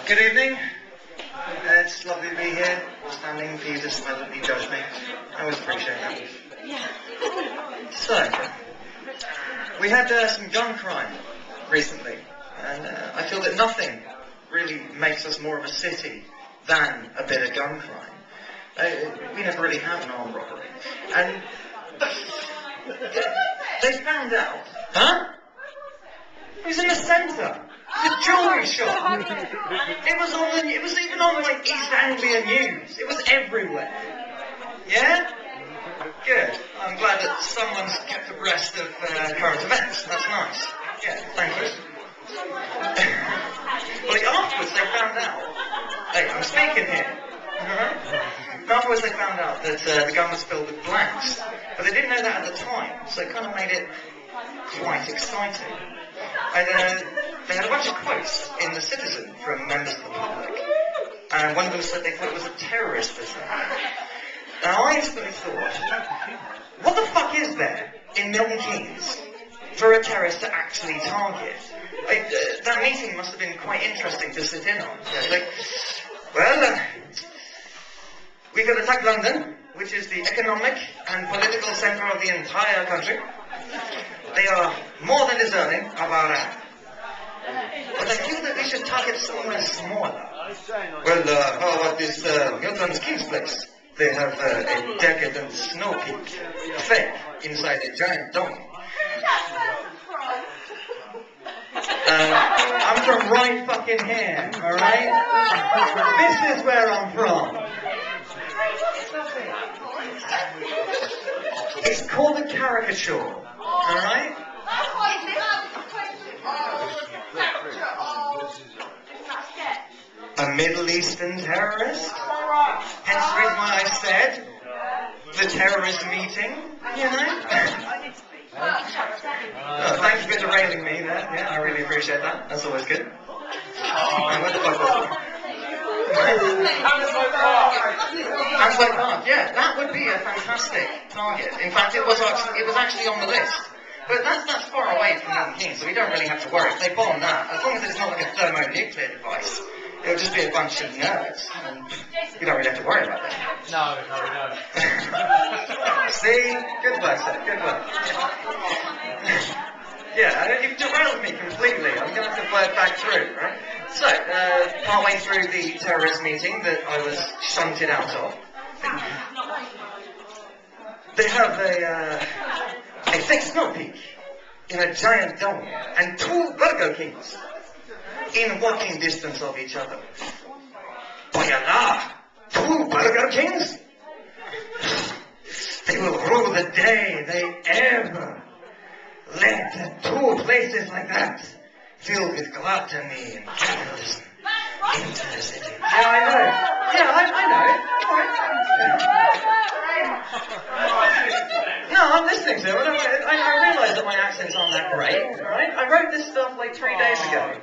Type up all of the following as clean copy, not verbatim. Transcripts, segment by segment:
Good evening. It's lovely to be here, standing for you to silently judge me. I always appreciate that. Yeah. So, we had some gun crime recently, and I feel that nothing really makes us more of a city than a bit of gun crime. We never really have an armed robbery. And they found out, huh? It was in the centre. It was a jewellery shop. It was even on like East Anglia News. It was everywhere. Yeah? Good. I'm glad that someone's kept abreast of current events. That's nice. Yeah, thank you. Well, afterwards they found out. Hey, I'm speaking here. Afterwards they found out that the gun was filled with blanks. But they didn't know that at the time, so it kind of made it quite exciting. And they had a bunch of quotes in The Citizen from members of the public. And one of them said they thought it was a terrorist attack. Now I instantly thought, what the fuck is there in Milton Keynes for a terrorist to actually target? That meeting must have been quite interesting to sit in on. We could attack London, which is the economic and political centre of the entire country. They are more than deserving of our wrath. But I feel that we should target somewhere smaller. Well, how about this Milton Keynes place? They have a decadent snow peak, fake, inside a giant dome. I'm from right fucking here, alright? This is where I'm from. It's called a caricature, alright? A Middle Eastern terrorist? Hence the reason why I said the terrorist meeting, you know? Oh, thank you for derailing me there. Yeah, I really appreciate that. That's always good. And where the fuck was it? Anslow Park, yeah, that would be a fantastic target. In fact, it was actually on the list. But that's far away from Milton Keynes, so we don't really have to worry. If they bomb that, as long as it's not like a thermonuclear device, it'll just be a bunch of nerds. And you don't really have to worry about that. No, we don't. See? Good work, sir. Good work. Yeah, you've derailed me completely. I'm going to have to work back through, right? So, partway through the terrorist meeting that I was shunted out of, they have a thick snow peak in a giant dome and two Burger Kings in walking distance of each other. By Allah, two Burger Kings? They will rule the day they ever let two places like that, filled with gluttony and capitalism, into the city. Yeah, I know. Yeah, I know. No, I'm listening to it. I realise that my accents aren't that great, alright? I wrote this stuff like 3 days ago.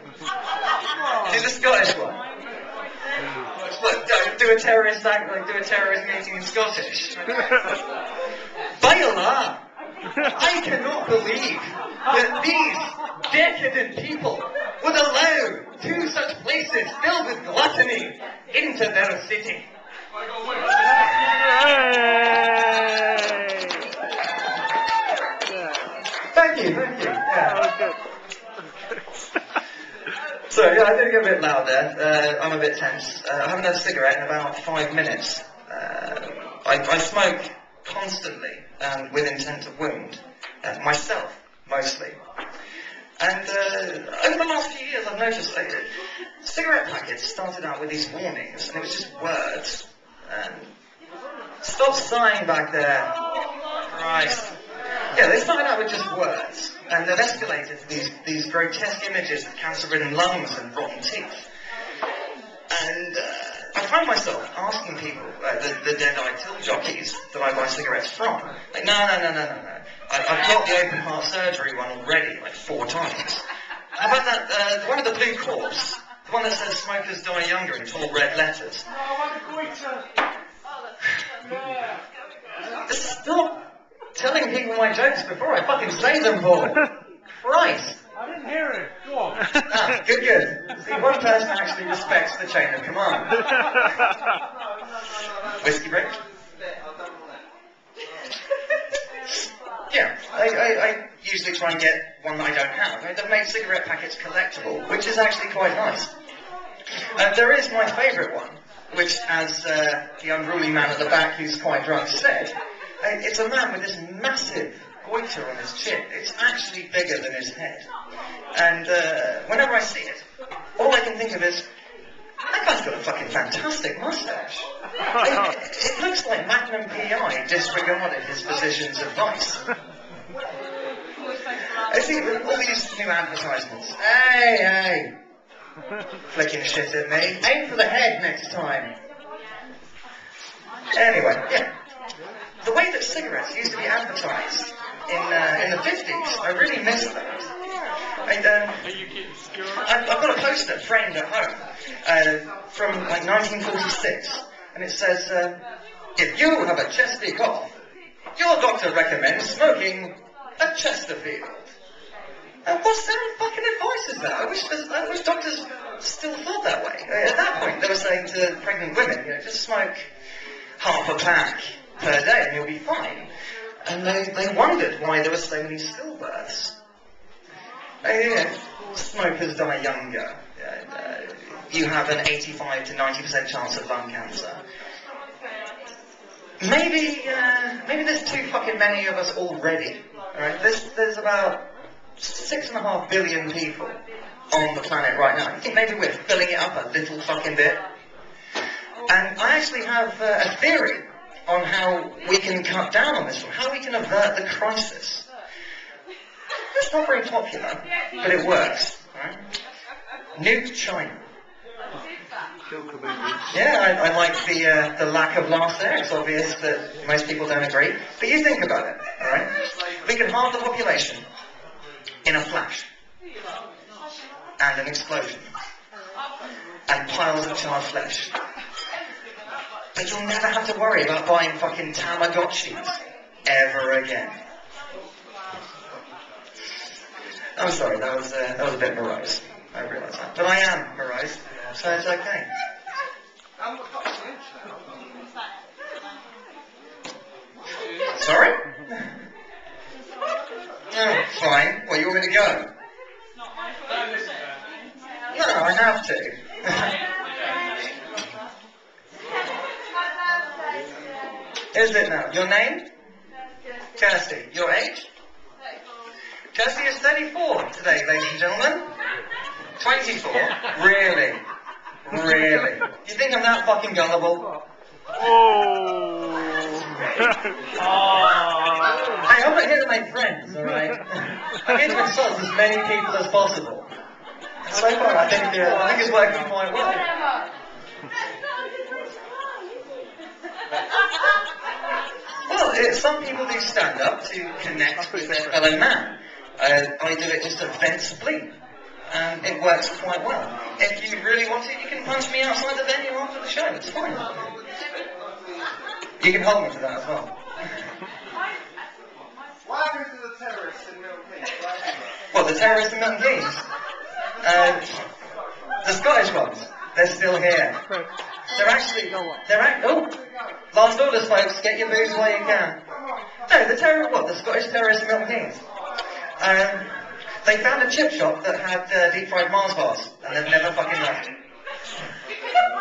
Do the Scottish one. What, do a terrorist act, like do a terrorist meeting in Scottish? By Allah! I cannot believe that these decadent people would allow two such places filled with gluttony into their city. Thank you. Yeah. So, yeah, I did get a bit loud there. I'm a bit tense. I haven't had a cigarette in about 5 minutes. I smoke constantly and with intent to wound. Myself, mostly. And over the last few years I've noticed cigarette packets started out with these warnings, and it was just words. And stop sighing back there. Christ. Yeah, they started out with just words, and they've escalated to these grotesque images of cancer-ridden lungs and rotten teeth. And I find myself asking people, the dead-eyed till jockeys that I buy cigarettes from, like, no. I've got the open heart surgery one already, like 4 times. How about that, one of the blue corpse, the one that says smokers die younger in tall red letters? Stop telling people my jokes before I fucking say them, Paul. Christ. I didn't hear it. Go on. Ah, good, good. See, one person actually respects the chain of command. Whiskey break? Yeah, I usually try and get one that I don't have. They've made cigarette packets collectible, which is actually quite nice. There is my favourite one, which, as the unruly man at the back who's quite drunk said, it's a man with this massive goiter on his chin. It's actually bigger than his head. And whenever I see it, all I can think of is, that guy's got a fucking fantastic mustache. It looks like Magnum PI disregarded his physician's advice. I see all these new advertisements. Hey! Flicking shit at me. Aim for the head next time. Anyway, yeah. The way that cigarettes used to be advertised in the 50s, I really miss that. I've got a poster framed at home from like 1946, and it says, if you have a chesty cough, your doctor recommends smoking a Chesterfield. What kind of fucking advice is that? I wish doctors still thought that way. At that point, they were saying to pregnant women, just smoke half a pack per day and you'll be fine. And they wondered why there were so many stillbirths. Smokers die younger. You have an 85 to 90% chance of lung cancer. Maybe there's too fucking many of us already. Alright? There's about 6.5 billion people on the planet right now. I think maybe we're filling it up a little fucking bit. And I actually have a theory on how we can cut down on this one, how we can avert the crisis. It's not very popular, but it works. Right? Nuke China. Yeah, I like the lack of laughs there. It's obvious that most people don't agree. But you think about it, alright? We can halve the population in a flash. And an explosion. And piles of charred flesh. But you'll never have to worry about buying fucking Tamagotchis ever again. I'm sorry, that was a bit morose. I realise that. But I am morose, so it's okay. Sorry? Oh, fine. Well, you want me to go? No, I have to. Is it now? Your name? Kirsty. Your age? Kirsty is 34 today, ladies and gentlemen. 24? Really? Really? You think I'm that fucking gullible? Oh! Hey, I'm not here to make friends, alright? I'm here to insult as many people as possible. So far, I think it's working quite well. Well, some people do stand-up to connect with their fellow man. I do it just to vent spleen. And it works quite well. If you really want to, you can punch me outside the venue after the show. It's fine. You can hold me for that as well. What happened to the terrorists in Milton Keynes? What, the terrorists in Milton Keynes? The Scottish ones. They're still here. Oh, last orders, folks. Get your booze while you can. No, the Scottish terrorists in Milton Keynes. They found a chip shop that had deep-fried Mars bars, and they've never fucking left.